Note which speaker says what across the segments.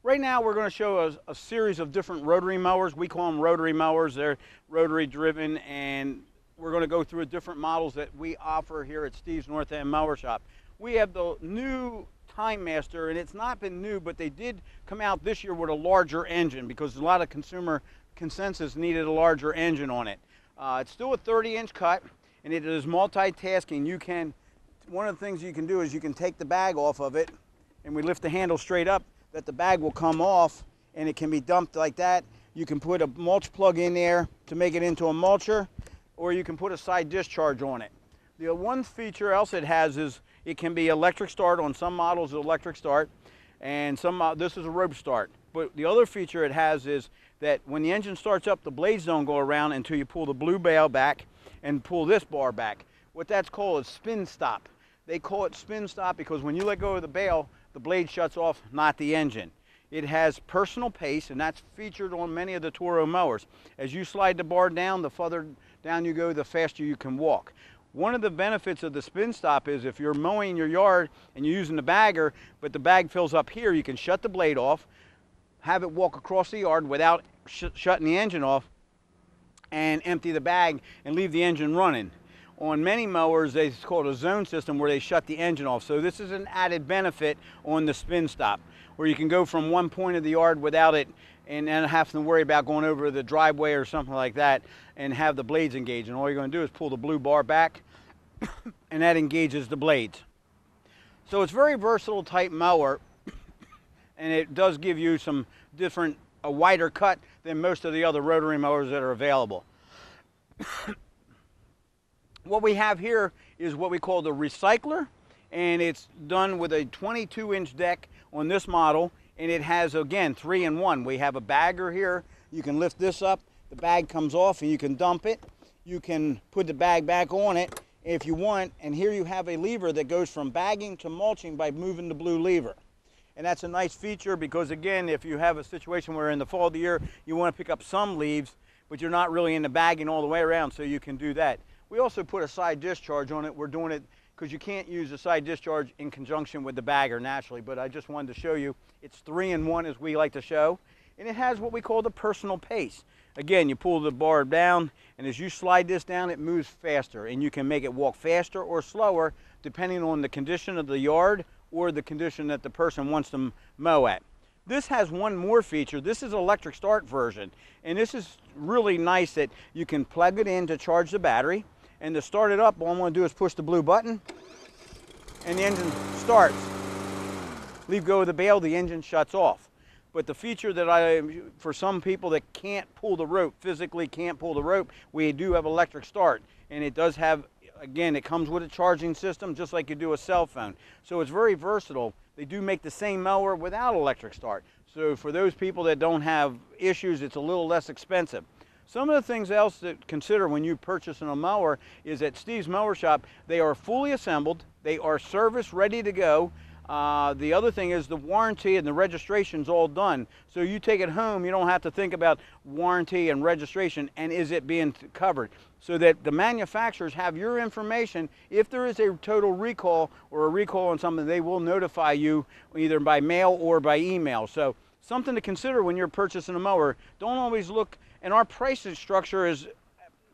Speaker 1: Right now we're going to show a series of different rotary mowers. We call them rotary mowers. They're rotary driven, and we're going to go through different models that we offer here at Steve's North End Mower Shop. We have the new Time Master, and it's not been new, but they did come out this year with a larger engine because a lot of consumer consensus needed a larger engine on it. It's still a 30-inch cut, and it is multitasking. One of the things you can do is you can take the bag off of it, and we lift the handle straight up, that the bag will come off and it can be dumped like that. You can put a mulch plug in there to make it into a mulcher, or you can put a side discharge on it. The one feature else it has is it can be electric start. On some models, electric start, and this is a rope start. But the other feature it has is that when the engine starts up, the blades don't go around until you pull the blue bail back and pull this bar back. What that's called is spin stop. They call it spin stop because when you let go of the bail, the blade shuts off, not the engine. It has personal pace, and that's featured on many of the Toro mowers. As you slide the bar down, the further down you go, the faster you can walk. One of the benefits of the spin stop is if you're mowing your yard and you're using the bagger, but the bag fills up here, you can shut the blade off, have it walk across the yard without shutting the engine off, and empty the bag and leave the engine running. On many mowers, it's called a zone system where they shut the engine off. So this is an added benefit on the spin stop, where you can go from one point of the yard without it and then have to worry about going over the driveway or something like that and have the blades engaged. And all you're going to do is pull the blue bar back and that engages the blades. So it's a very versatile type mower, and it does give you a wider cut than most of the other rotary mowers that are available. What we have here is what we call the recycler, and it's done with a 22-inch deck on this model, and it has, again, 3-in-1. We have a bagger here. You can lift this up, the bag comes off, and you can dump it. You can put the bag back on it if you want, and here you have a lever that goes from bagging to mulching by moving the blue lever. And that's a nice feature because, again, if you have a situation where in the fall of the year you want to pick up some leaves, but you're not really into bagging all the way around, so you can do that. We also put a side discharge on it. We're doing it because you can't use a side discharge in conjunction with the bagger naturally, but I just wanted to show you it's 3-in-1 as we like to show, and it has what we call the personal pace. Again, you pull the bar down, and as you slide this down, it moves faster, and you can make it walk faster or slower depending on the condition of the yard or the condition that the person wants to mow at. This has one more feature. This is an electric start version, and this is really nice that you can plug it in to charge the battery. And to start it up, all I'm going to do is push the blue button, and the engine starts. Leave go of the bail, the engine shuts off. But the feature that for some people that can't pull the rope, physically can't pull the rope, we do have electric start. And it does have, again, it comes with a charging system just like you do a cell phone. So it's very versatile. They do make the same mower without electric start. So for those people that don't have issues, it's a little less expensive. Some of the things else to consider when you purchase a mower is at Steve's Mower Shop, they are fully assembled, they are service ready to go. The other thing is the warranty and the registration's all done. So you take it home, you don't have to think about warranty and registration and is it being covered. So that the manufacturers have your information. If there is a total recall or a recall on something, they will notify you either by mail or by email. So something to consider when you're purchasing a mower. Don't always look. And our pricing structure is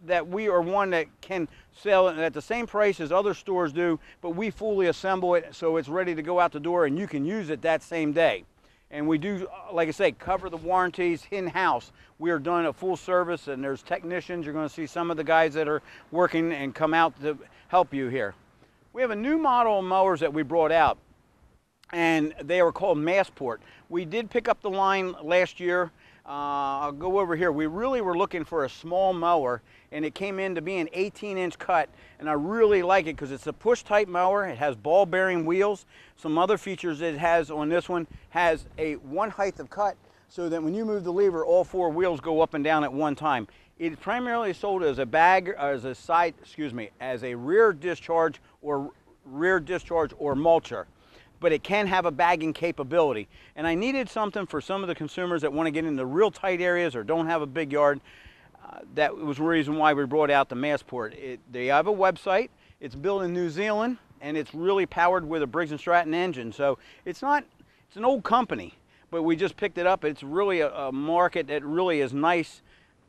Speaker 1: that we are one that can sell it at the same price as other stores do, but we fully assemble it so it's ready to go out the door and you can use it that same day. And we do, like I say, cover the warranties in-house. We are done a full service, and there's technicians. You're going to see some of the guys that are working and come out to help you here. We have a new model of mowers that we brought out, and they are called Massport. We did pick up the line last year. I'll go over here. We really were looking for a small mower, and it came in to be an 18-inch cut, and I really like it because it's a push-type mower. It has ball-bearing wheels. Some other features it has on this one has a one height of cut, so that when you move the lever, all 4 wheels go up and down at one time. It's primarily sold as a as a rear discharge or mulcher. But it can have a bagging capability. And I needed something for some of the consumers that want to get into real tight areas or don't have a big yard. That was the reason why we brought out the Massport. They have a website. It's built in New Zealand, and it's really powered with a Briggs & Stratton engine. So it's an old company, but we just picked it up. It's really a market that really is nice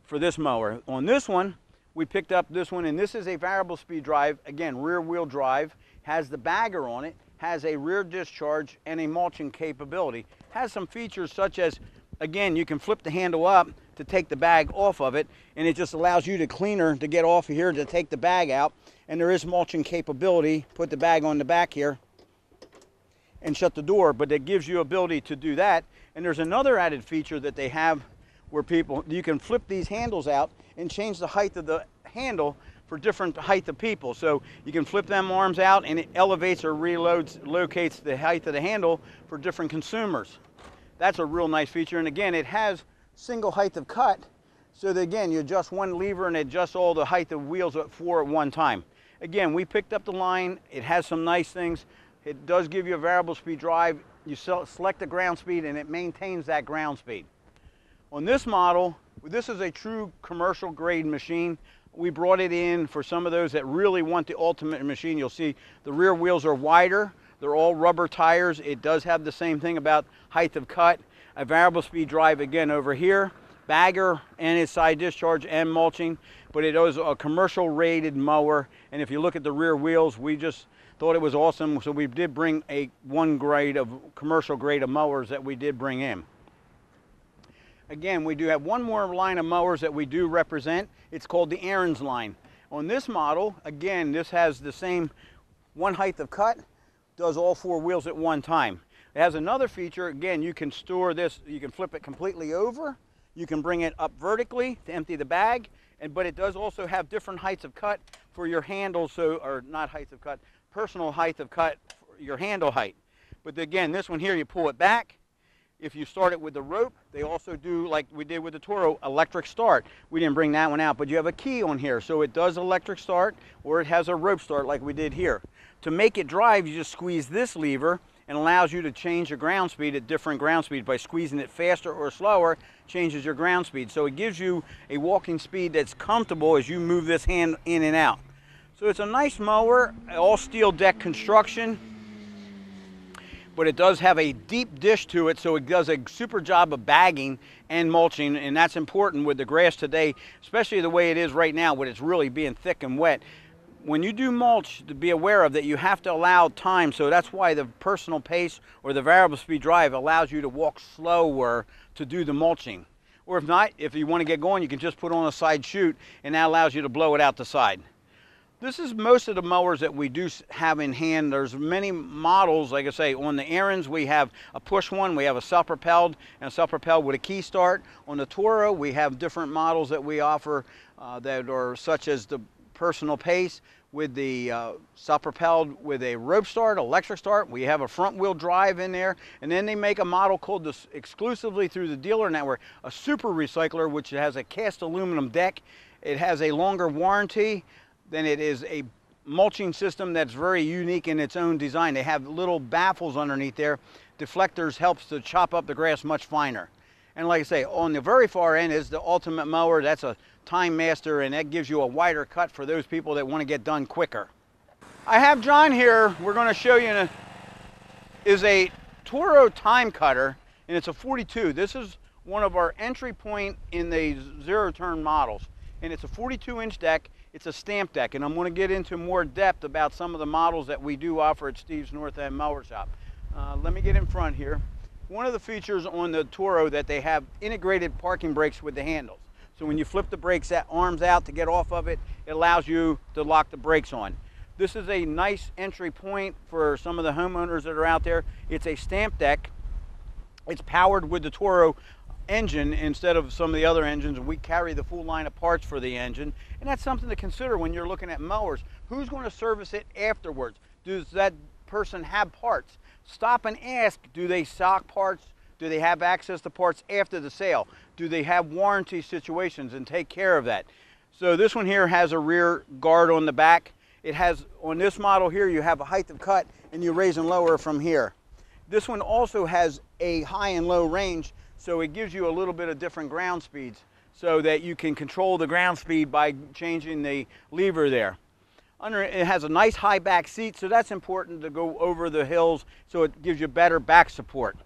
Speaker 1: for this mower. On this one, we picked up this one, and this is a variable speed drive, again, rear wheel drive, has the bagger on it, has a rear discharge and a mulching capability. Has some features such as, again, you can flip the handle up to take the bag off of it, and it just allows you to cleaner to get off of here to take the bag out. And there is mulching capability. Put the bag on the back here and shut the door, but it gives you ability to do that. And there's another added feature that they have where you can flip these handles out and change the height of the handle for different height of people. So you can flip them arms out and it elevates or locates the height of the handle for different consumers. That's a real nice feature. And again, it has single height of cut. So that again, you adjust one lever and adjust all the height of wheels at one time. Again, we picked up the line. It has some nice things. It does give you a variable speed drive. You select the ground speed and it maintains that ground speed. On this model, this is a true commercial grade machine. We brought it in for some of those that really want the ultimate machine. You'll see the rear wheels are wider. They're all rubber tires. It does have the same thing about height of cut. A variable speed drive again over here. Bagger and its side discharge and mulching. But it is a commercial rated mower. And if you look at the rear wheels, we just thought it was awesome. So we did bring one grade of commercial grade of mowers that we did bring in. Again, we do have one more line of mowers that we do represent. It's called the Aaron's line. On this model, again, this has the same one height of cut, does all four wheels at one time. It has another feature. Again, you can store this, you can flip it completely over, you can bring it up vertically to empty the bag, but it does also have different heights of cut for your handles, or not heights of cut, personal height of cut for your handle height. But again, this one here, you pull it back. If you start it with the rope, they also do, like we did with the Toro, electric start. We didn't bring that one out, but you have a key on here. So it does electric start, or it has a rope start like we did here. To make it drive, you just squeeze this lever and allows you to change your ground speed at different ground speeds. By squeezing it faster or slower, changes your ground speed. So it gives you a walking speed that's comfortable as you move this hand in and out. So it's a nice mower, all steel deck construction. But it does have a deep dish to it, so it does a super job of bagging and mulching, and that's important with the grass today, especially the way it is right now when it's really being thick and wet. When you do mulch, to be aware of that, you have to allow time, so that's why the personal pace or the variable speed drive allows you to walk slower to do the mulching. Or if not, if you want to get going, you can just put on a side chute, and that allows you to blow it out the side. This is most of the mowers that we do have in hand. There's many models, like I say, on the Aaron's we have a push one, we have a self-propelled, and a self-propelled with a key start. On the Toro, we have different models that we offer that are such as the personal pace with the self-propelled with a rope start, electric start. We have a front wheel drive in there, and then they make a model called this exclusively through the dealer network, a super recycler, which has a cast aluminum deck. It has a longer warranty. Then it is a mulching system that's very unique in its own design. They have little baffles underneath there. Deflectors helps to chop up the grass much finer. And like I say, on the very far end is the ultimate mower. That's a Time Master, and that gives you a wider cut for those people that want to get done quicker. I have John here. We're going to show you is a Toro time cutter, and it's a 42. This is one of our entry point in the zero-turn models, and it's a 42-inch deck. It's a stamp deck, and I'm going to get into more depth about some of the models that we do offer at Steve's North End Mower Shop. Let me get in front here. One of the features on the Toro that they have integrated parking brakes with the handles. So when you flip the brakes arms out to get off of it, it allows you to lock the brakes on. This is a nice entry point for some of the homeowners that are out there. It's a stamp deck. It's powered with the Toro engine instead of some of the other engines. We carry the full line of parts for the engine, and that's something to consider when you're looking at mowers. Who's going to service it afterwards? Does that person have parts? Stop and ask, do they stock parts? Do they have access to parts after the sale? Do they have warranty situations, and take care of that? So this one here has a rear guard on the back. It has, on this model here, you have a height of cut and you raise and lower from here. This one also has a high and low range, so it gives you a little bit of different ground speeds so that you can control the ground speed by changing the lever there. It has a nice high back seat, so that's important to go over the hills, so it gives you better back support.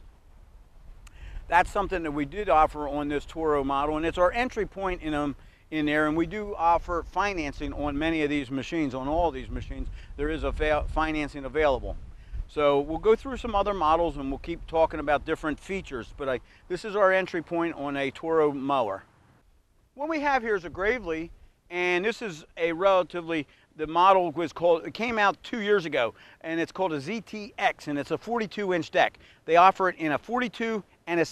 Speaker 1: that's something that we did offer on this Toro model, and it's our entry point in there, and we do offer financing on many of these machines. On all these machines, there is a financing available. So we'll go through some other models and we'll keep talking about different features, but this is our entry point on a Toro mower. What we have here is a Gravely, and this is a relatively, the model was called, it came out 2 years ago, and it's called a ZTX, and it's a 42-inch deck. They offer it in a 42 and a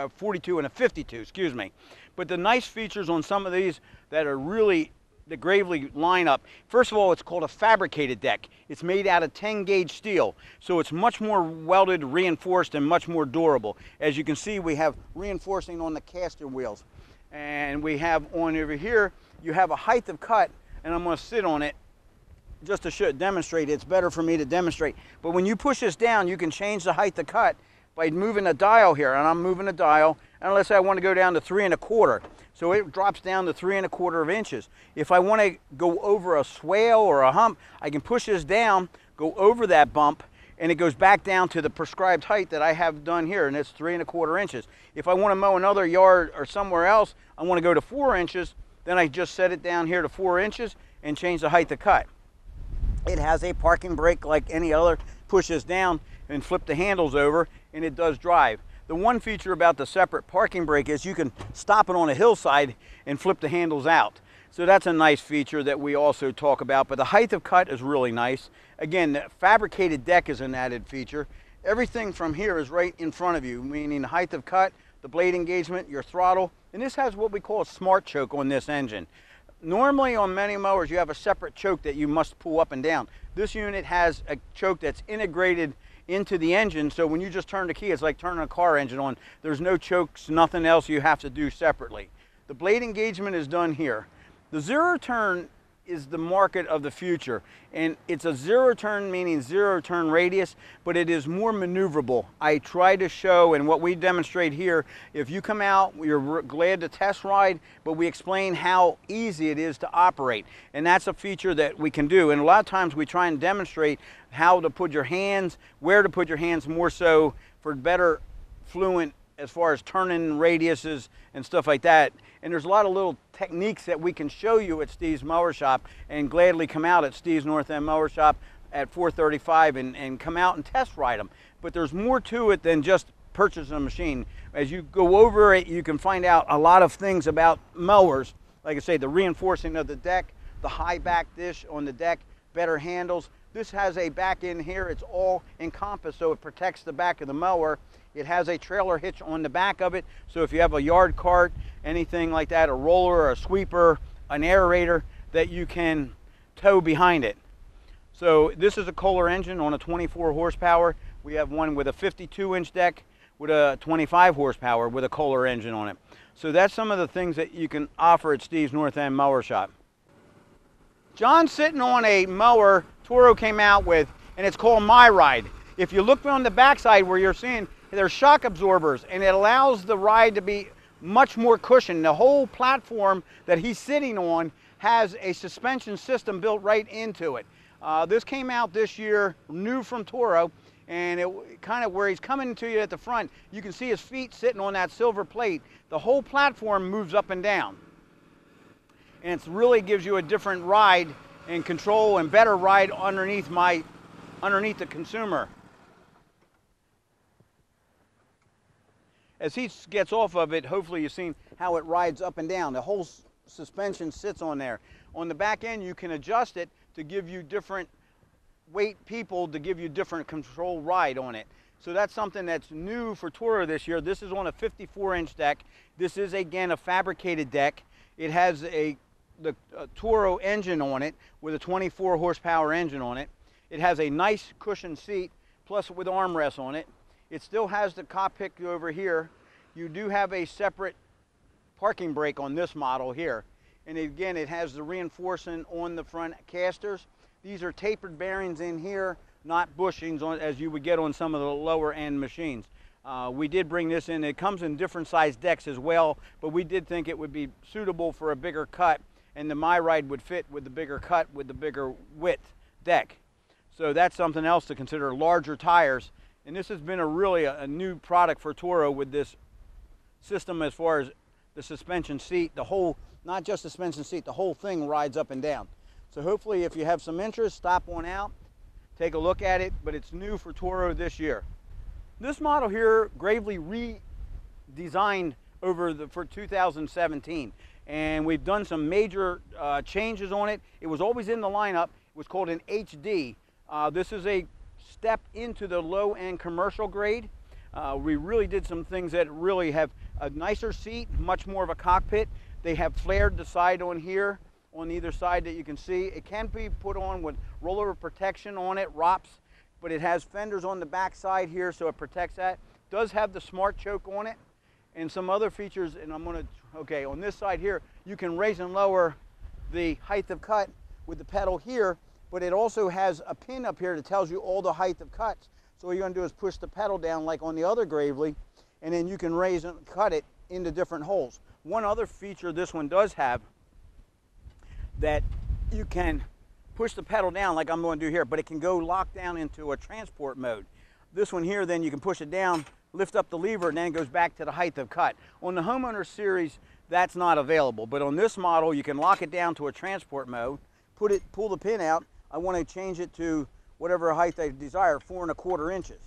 Speaker 1: 42 and a 52, excuse me. But the nice features on some of these that are really the Gravely lineup, first of all, it's called a fabricated deck. It's made out of 10-gauge steel, so it's much more welded, reinforced, and much more durable. As you can see, we have reinforcing on the caster wheels. And we have on over here, you have a height of cut, and I'm going to sit on it just to demonstrate. It's better for me to demonstrate. But when you push this down, you can change the height of cut by moving a dial here, and I'm moving a dial, and let's say I want to go down to 3 1/4. So it drops down to 3 1/4 inches. If I want to go over a swale or a hump, I can push this down, go over that bump, and it goes back down to the prescribed height that I have done here, and it's 3 1/4 inches. If I want to mow another yard or somewhere else, I want to go to 4 inches, then I just set it down here to 4 inches and change the height to cut. It has a parking brake like any other. Push this down and flip the handles over, and it does drive. The one feature about the separate parking brake is you can stop it on a hillside and flip the handles out. So that's a nice feature that we also talk about, but the height of cut is really nice. Again, the fabricated deck is an added feature. Everything from here is right in front of you, meaning the height of cut, the blade engagement, your throttle, and this has what we call a smart choke on this engine. Normally on many mowers you have a separate choke that you must pull up and down. This unit has a choke that's integrated into the engine, so when you just turn the key, it's like turning a car engine on. There's no chokes, nothing else you have to do separately. The blade engagement is done here. The zero turn is the market of the future, and it's a zero turn meaning zero turn radius, but it is more maneuverable. I try to show, and what we demonstrate here, if you come out, you're glad to test ride, but we explain how easy it is to operate, and that's a feature that we can do. And a lot of times we try and demonstrate how to put your hands, where to put your hands, more so for better fluent as far as turning radiuses and stuff like that. And there's a lot of little techniques that we can show you at Steve's Mower Shop, and gladly come out at Steve's North End Mower Shop at 435 and come out and test ride them. But there's more to it than just purchasing a machine. As you go over it, you can find out a lot of things about mowers. Like I say, the reinforcing of the deck, the high back dish on the deck, better handles. This has a back end here. It's all encompassed, so it protects the back of the mower. It has a trailer hitch on the back of it, so if you have a yard cart, anything like that, a roller, a sweeper, an aerator, that you can tow behind it. So this is a Kohler engine on a 24 horsepower. We have one with a 52-inch deck with a 25 horsepower with a Kohler engine on it. So that's some of the things that you can offer at Steve's North End Mower Shop. John's sitting on a mower Toro came out with, and it's called My Ride. If you look on the backside where you're seeing, there's shock absorbers, and it allows the ride to be much more cushioned. The whole platform that he's sitting on has a suspension system built right into it. This came out this year, new from Toro, and it kind of where he's coming to you at the front, you can see his feet sitting on that silver plate. The whole platform moves up and down, and it really gives you a different ride and control and better ride underneath the consumer. As he gets off of it, hopefully you've seen how it rides up and down. The whole suspension sits on there. On the back end, you can adjust it to give you different weight people, to give you different control ride on it. So that's something that's new for Toro this year. This is on a 54-inch deck. This is, again, a fabricated deck. It has the Toro engine on it with a 24 horsepower engine on it. It has a nice cushioned seat, plus with armrests on it. It still has the cockpit over here. You do have a separate parking brake on this model here. And again, it has the reinforcing on the front casters. These are tapered bearings in here, not bushings as you would get on some of the lower end machines. We did bring this in. It comes in different size decks as well, but we did think it would be suitable for a bigger cut, and the My Ride would fit with the bigger cut with the bigger width deck. So that's something else to consider. Larger tires And this has been a new product for Toro with this system as far as the suspension seat. The whole, not just the suspension seat, the whole thing rides up and down. So hopefully if you have some interest, stop on out, take a look at it, but it's new for Toro this year. This model here, Gravely redesigned for 2017. And we've done some major changes on it. It was always in the lineup. It was called an HD. This is a step into the low-end commercial grade. We really did some things that really have a nicer seat, much more of a cockpit. They have flared the side on here, on either side that you can see. It can be put on with rollover protection on it, ROPS, but it has fenders on the back side here, so it protects that. It does have the smart choke on it and some other features, and okay, on this side here, you can raise and lower the height of cut with the pedal here, but it also has a pin up here that tells you all the height of cuts. So what you're going to do is push the pedal down like on the other Gravely, and then you can raise and cut it into different holes. One other feature this one does have, that you can push the pedal down like I'm going to do here, but it can go lock down into a transport mode. This one here, then you can push it down, lift up the lever, and then it goes back to the height of cut. On the Homeowner series, that's not available, but on this model, you can lock it down to a transport mode, pull the pin out. I want to change it to whatever height I desire, 4 1/4 inches.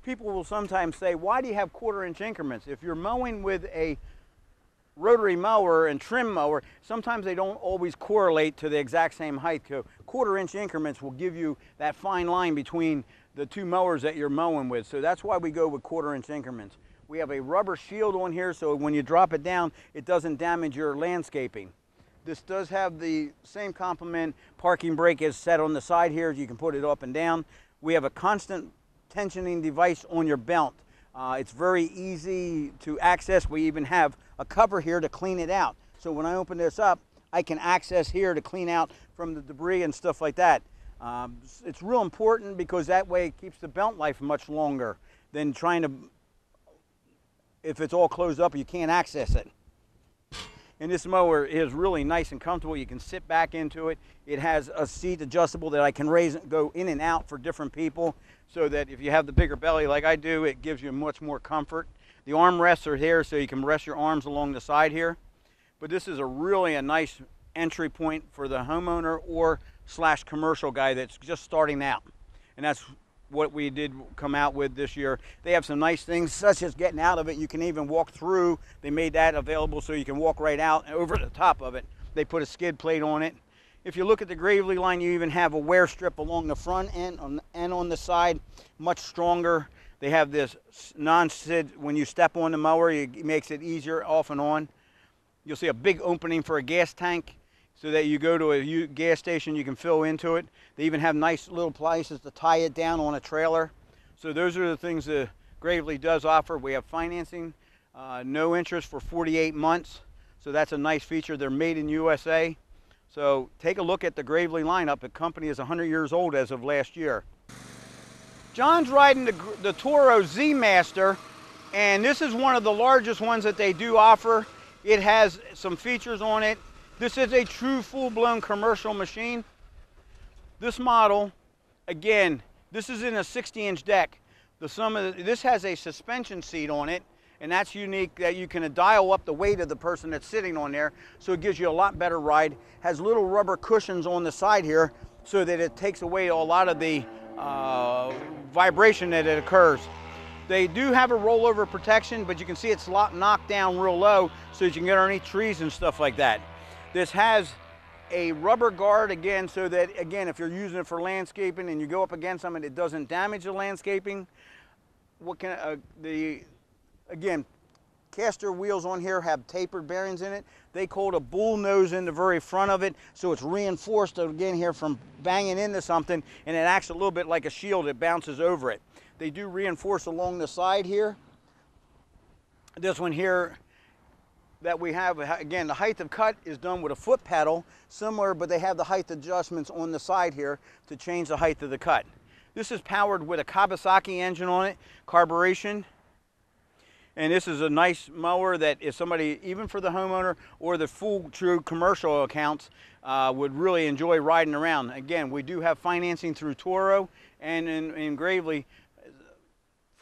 Speaker 1: People will sometimes say, why do you have 1/4 inch increments? If you're mowing with a rotary mower and trim mower, sometimes they don't always correlate to the exact same height. So 1/4 inch increments will give you that fine line between the two mowers that you're mowing with. So that's why we go with 1/4 inch increments. We have a rubber shield on here, so when you drop it down, it doesn't damage your landscaping. This does have the same complement parking brake as set on the side here. You can put it up and down. We have a constant tensioning device on your belt. It's very easy to access. We even have a cover here to clean it out. So when I open this up, I can access here to clean out from the debris and stuff like that. It's real important because that way it keeps the belt life much longer than trying to, if it's all closed up, you can't access it. And this mower is really nice and comfortable. You can sit back into it. It has a seat adjustable that I can raise and go in and out for different people, so that if you have the bigger belly like I do, it gives you much more comfort. The armrests are here so you can rest your arms along the side here. But this is really a nice entry point for the homeowner or / commercial guy that's just starting out. And that's what we did come out with this year. They have some nice things such as getting out of it. You can even walk through. They made that available so you can walk right out and over the top of it. They put a skid plate on it. If you look at the Gravely line, you even have a wear strip along the front end and on the side, much stronger. They have this non-skid, when you step on the mower, it makes it easier off and on. You'll see a big opening for a gas tank, so that you go to a gas station, you can fill into it. They even have nice little places to tie it down on a trailer. So those are the things that Gravely does offer. We have financing, no interest for 48 months. So that's a nice feature. They're made in USA. So take a look at the Gravely lineup. The company is 100 years old as of last year. John's riding the Toro Z Master, and this is one of the largest ones that they do offer. It has some features on it. This is a true full-blown commercial machine. This model, again, this is in a 60-inch deck. This has a suspension seat on it, and that's unique, that you can dial up the weight of the person that's sitting on there, so it gives you a lot better ride. Has little rubber cushions on the side here so that it takes away a lot of the vibration that it occurs. They do have a rollover protection, but you can see it's knocked down real low so that you can get underneath trees and stuff like that. This has a rubber guard again, so that again, if you're using it for landscaping and you go up against something, it doesn't damage the landscaping. Again, caster wheels on here have tapered bearings in it. They called a bull nose in the very front of it, so it's reinforced again here from banging into something, and it acts a little bit like a shield. It bounces over it. They do reinforce along the side here. This one here that we have, again, the height of cut is done with a foot pedal, similar, but they have the height adjustments on the side here to change the height of the cut. This is powered with a Kawasaki engine on it, carburation. And this is a nice mower that if somebody, even for the homeowner or the full true commercial accounts, would really enjoy riding around. Again, we do have financing through Toro, and in Gravely,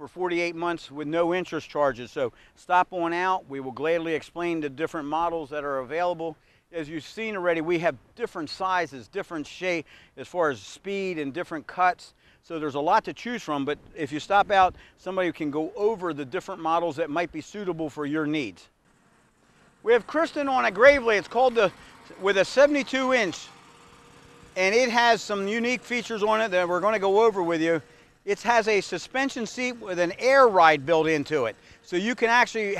Speaker 1: for 48 months with no interest charges. So stop on out. We will gladly explain the different models that are available. As you've seen already, we have different sizes, different shape as far as speed and different cuts. So there's a lot to choose from, but if you stop out, somebody can go over the different models that might be suitable for your needs. We have Kristen on a Gravely. It's called with a 72 inch, and it has some unique features on it that we're going to go over with you. It has a suspension seat with an air ride built into it. So you can actually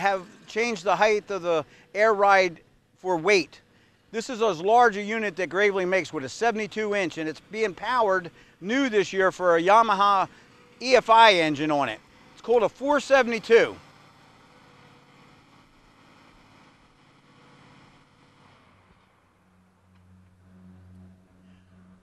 Speaker 1: change the height of the air ride for weight. This is as large a unit that Gravely makes with a 72 inch, and it's being powered new this year for a Yamaha EFI engine on it. It's called a 472.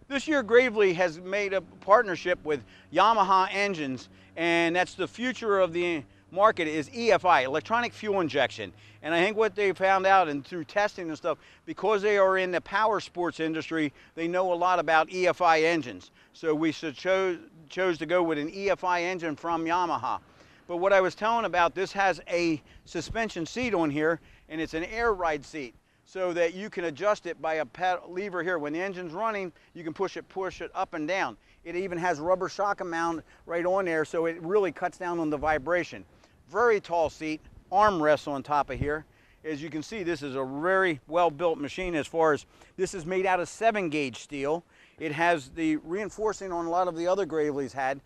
Speaker 1: This year, Gravely has made a partnership with Yamaha engines, and that's the future of the market is EFI, electronic fuel injection. And I think what they found out, and through testing and stuff, because they are in the power sports industry, they know a lot about EFI engines. So we chose to go with an EFI engine from Yamaha. But what I was telling about, this has a suspension seat on here, and it's an air ride seat, so that you can adjust it by a lever here. When the engine's running, you can push it up and down. It even has rubber shock mount right on there, so it really cuts down on the vibration. Very tall seat, armrests on top of here. As you can see, this is a very well-built machine. As far as this is made out of 7-gauge steel. It has the reinforcing on a lot of the other Gravely's had.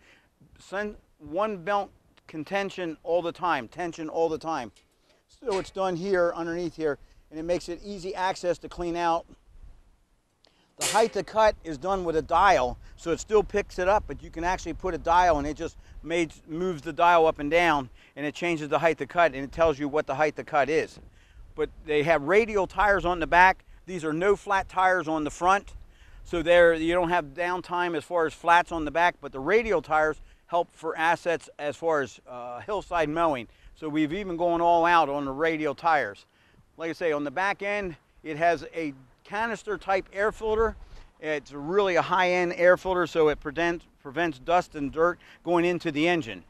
Speaker 1: One belt contention all the time, tension all the time. So it's done here, underneath here, and it makes it easy access to clean out. The height to cut is done with a dial, so it still picks it up, but you can actually put a dial and it just moves the dial up and down, and it changes the height to cut, and it tells you what the height to cut is. But they have radial tires on the back. These are no flat tires on the front, so you don't have downtime as far as flats on the back, but the radial tires help for assets as far as hillside mowing. So we've even gone all out on the radial tires. Like I say, on the back end, it has a canister type air filter. It's really a high-end air filter, so it prevents dust and dirt going into the engine.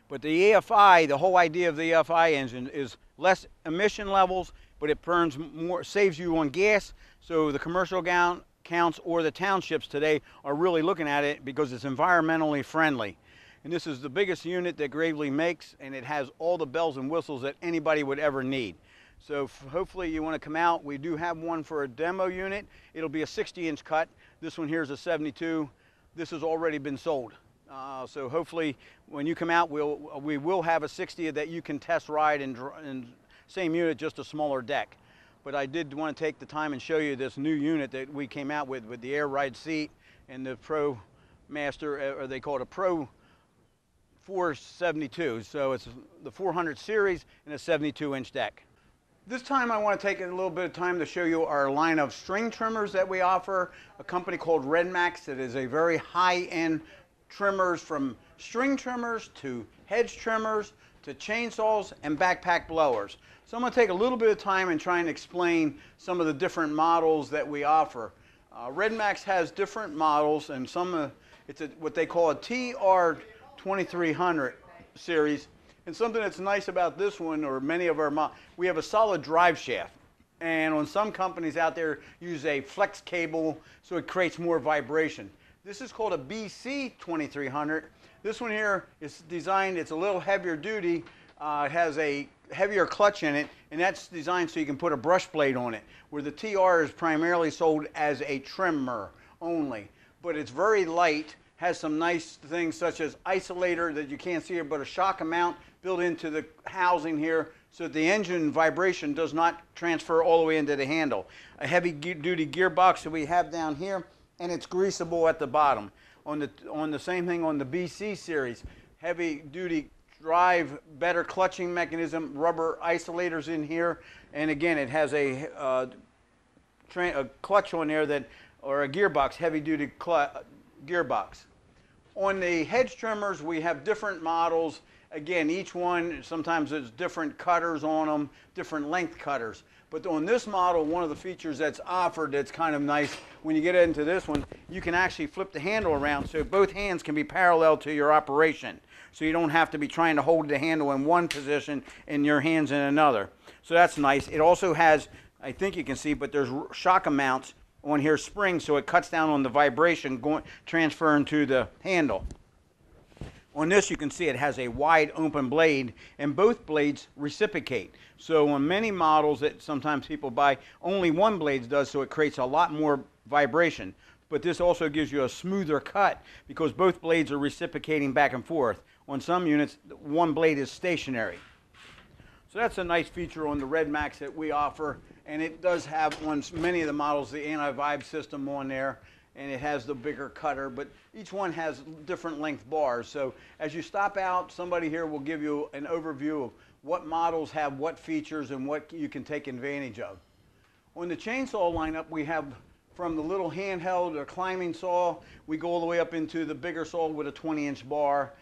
Speaker 1: But the EFI, the whole idea of the EFI engine is less emission levels, but it burns more, saves you on gas. So the commercial counts or the townships today are really looking at it because it's environmentally friendly. And this is the biggest unit that Gravely makes, and it has all the bells and whistles that anybody would ever need. So hopefully you want to come out. We do have one for a demo unit. It'll be a 60-inch cut. This one here is a 72. This has already been sold. So hopefully when you come out, we will have a 60 that you can test ride and same unit, just a smaller deck. But I did want to take the time and show you this new unit that we came out with the air ride seat and the Pro Master, or they call it a Pro 472. So it's the 400 series and a 72-inch deck. This time I want to take a little bit of time to show you our line of string trimmers that we offer. A company called Redmax that is a very high-end trimmers, from string trimmers to hedge trimmers to chainsaws and backpack blowers. So I'm going to take a little bit of time and try and explain some of the different models that we offer. Redmax has different models, and it's what they call a TR2300 series. And something that's nice about this one, or many of our we have a solid drive shaft. And on some companies out there use a flex cable, so it creates more vibration. This is called a BC2300. This one here is designed, it's a little heavier duty. It has a heavier clutch in it, and that's designed so you can put a brush blade on it, where the TR is primarily sold as a trimmer only. But it's very light, has some nice things such as isolator that you can't see here, but a shock mount built into the housing here so that the engine vibration does not transfer all the way into the handle. A heavy duty gearbox that we have down here, and it's greasable at the bottom. On the same thing on the BC series, heavy duty drive, better clutching mechanism, rubber isolators in here, and again it has a clutch on there or a gearbox, heavy duty gearbox. On the hedge trimmers, we have different models. Again, each one, sometimes there's different cutters on them, different length cutters. But on this model, one of the features that's offered that's kind of nice, when you get into this one, you can actually flip the handle around so both hands can be parallel to your operation. So you don't have to be trying to hold the handle in one position and your hands in another. So that's nice. It also has, I think you can see, but there's shock mounts on here, springs, so it cuts down on the vibration transferring to the handle. On this, you can see it has a wide open blade, and both blades reciprocate. So on many models that sometimes people buy, only one blade does, so it creates a lot more vibration. But this also gives you a smoother cut because both blades are reciprocating back and forth. On some units, one blade is stationary. So that's a nice feature on the Red Max that we offer, and it does have on many of the models the anti-vibe system on there, and it has the bigger cutter, but each one has different length bars. So as you stop out, somebody here will give you an overview of what models have what features and what you can take advantage of. On the chainsaw lineup, we have from the little handheld or climbing saw, we go all the way up into the bigger saw with a 20-inch bar.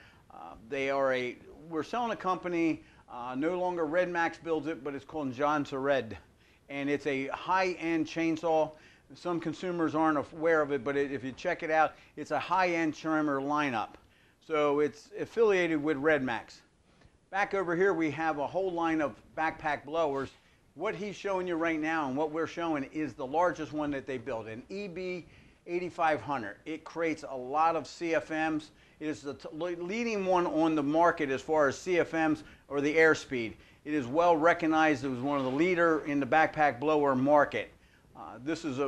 Speaker 1: We're selling a company, no longer Red Max builds it, but it's called John Red. And it's a high-end chainsaw. Some consumers aren't aware of it, but if you check it out, it's a high-end trimmer lineup. So it's affiliated with Red Max. Back over here, we have a whole line of backpack blowers. What he's showing you right now and what we're showing is the largest one that they build, an EB 8500. It creates a lot of CFMs. It is the leading one on the market as far as CFMs or the airspeed. It is well recognized as one of the leader in the backpack blower market. This is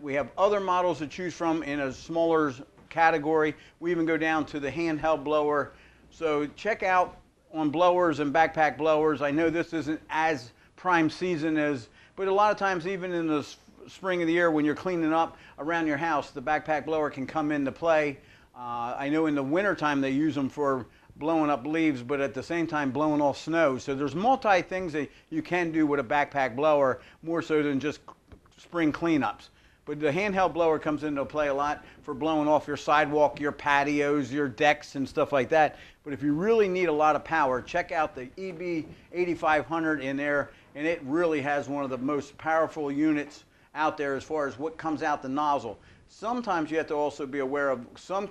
Speaker 1: we have other models to choose from in a smaller category. We even go down to the handheld blower. So check out on blowers and backpack blowers. I know this isn't as prime season as, but a lot of times even in the spring of the year when you're cleaning up around your house, the backpack blower can come into play. I know in the wintertime they use them for blowing up leaves, but at the same time blowing off snow. So there's multi things that you can do with a backpack blower, more so than just spring cleanups. But the handheld blower comes into play a lot for blowing off your sidewalk, your patios, your decks and stuff like that. But if you really need a lot of power, check out the EB 8500 in there, and it really has one of the most powerful units out there as far as what comes out the nozzle. Sometimes you have to also be aware of some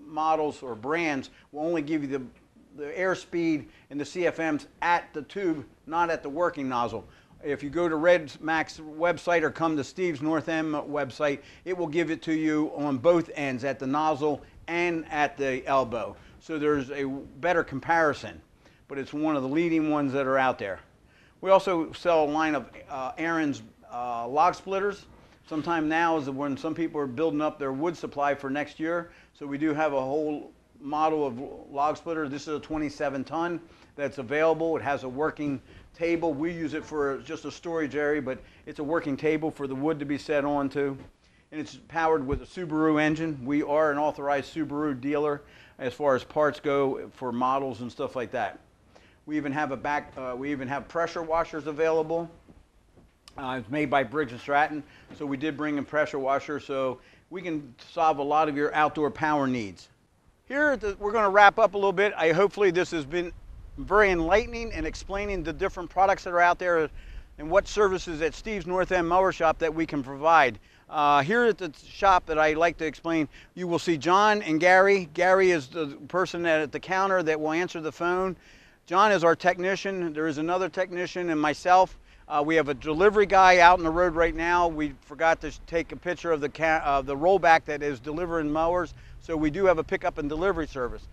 Speaker 1: models or brands will only give you the airspeed and the CFMs at the tube, not at the working nozzle. If you go to Red Max website or come to Steve's North End website, it will give it to you on both ends, at the nozzle and at the elbow. So there's a better comparison, but it's one of the leading ones that are out there. We also sell a line of Aaron's log splitters. Sometime now is when some people are building up their wood supply for next year. So we do have a whole model of log splitter. This is a 27-ton that's available. It has a working table. We use it for just a storage area, but it's a working table for the wood to be set onto. And it's powered with a Subaru engine. We are an authorized Subaru dealer as far as parts go for models and stuff like that. We even have pressure washers available. It's made by Briggs & Stratton, so we did bring in pressure washers so we can solve a lot of your outdoor power needs. Here, we're going to wrap up a little bit. Hopefully this has been very enlightening and explaining the different products that are out there and what services at Steve's North End Mower Shop that we can provide. Here at the shop that I like to explain, you will see John and Gary. Gary is the person at the counter that will answer the phone. John is our technician. There is another technician and myself. We have a delivery guy out on the road right now. We forgot to take a picture of the rollback that is delivering mowers. So we do have a pickup and delivery service.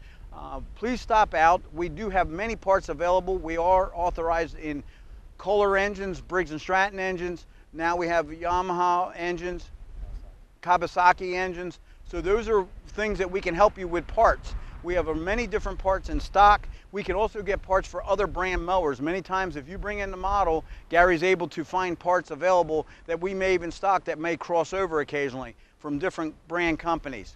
Speaker 1: Please stop out. We do have many parts available. We are authorized in Kohler engines, Briggs & Stratton engines. Now we have Yamaha engines, Kawasaki engines. So those are things that we can help you with parts. We have many different parts in stock. We can also get parts for other brand mowers. Many times if you bring in the model, Gary's able to find parts available that we may even stock that may cross over occasionally from different brand companies.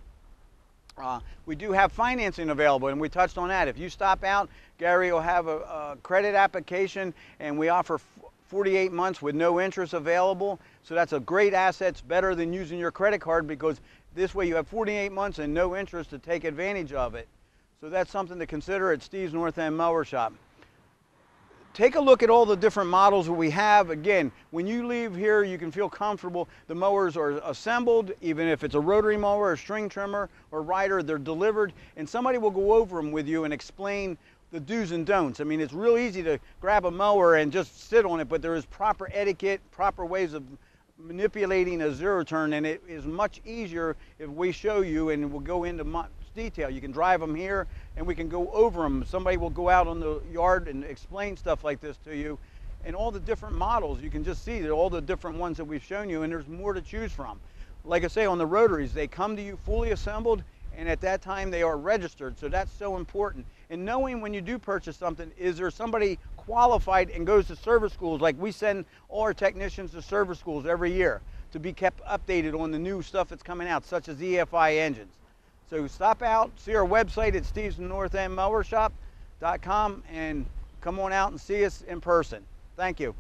Speaker 1: We do have financing available, and we touched on that. If you stop out, Gary will have a credit application, and we offer 48 months with no interest available. So that's a great asset. It's better than using your credit card because this way you have 48 months and no interest to take advantage of it. So that's something to consider at Steve's North End Mower Shop. Take a look at all the different models that we have. Again, when you leave here, you can feel comfortable. The mowers are assembled, even if it's a rotary mower, a string trimmer, or rider, they're delivered, and somebody will go over them with you and explain the do's and don'ts. I mean, it's real easy to grab a mower and just sit on it, but there is proper etiquette, proper ways of manipulating a zero turn, and it is much easier if we show you, and we'll go into much detail. You can drive them here and we can go over them. Somebody will go out on the yard and explain stuff like this to you, and all the different models. You can just see all the different ones that we've shown you, and there's more to choose from. Like I say, on the rotaries, they come to you fully assembled, and at that time they are registered, so that's so important. And knowing when you do purchase something, is there somebody qualified and goes to service schools? Like we send all our technicians to service schools every year to be kept updated on the new stuff that's coming out, such as EFI engines. So stop out, see our website at stevesnorthendmowershop.com, and come on out and see us in person. Thank you.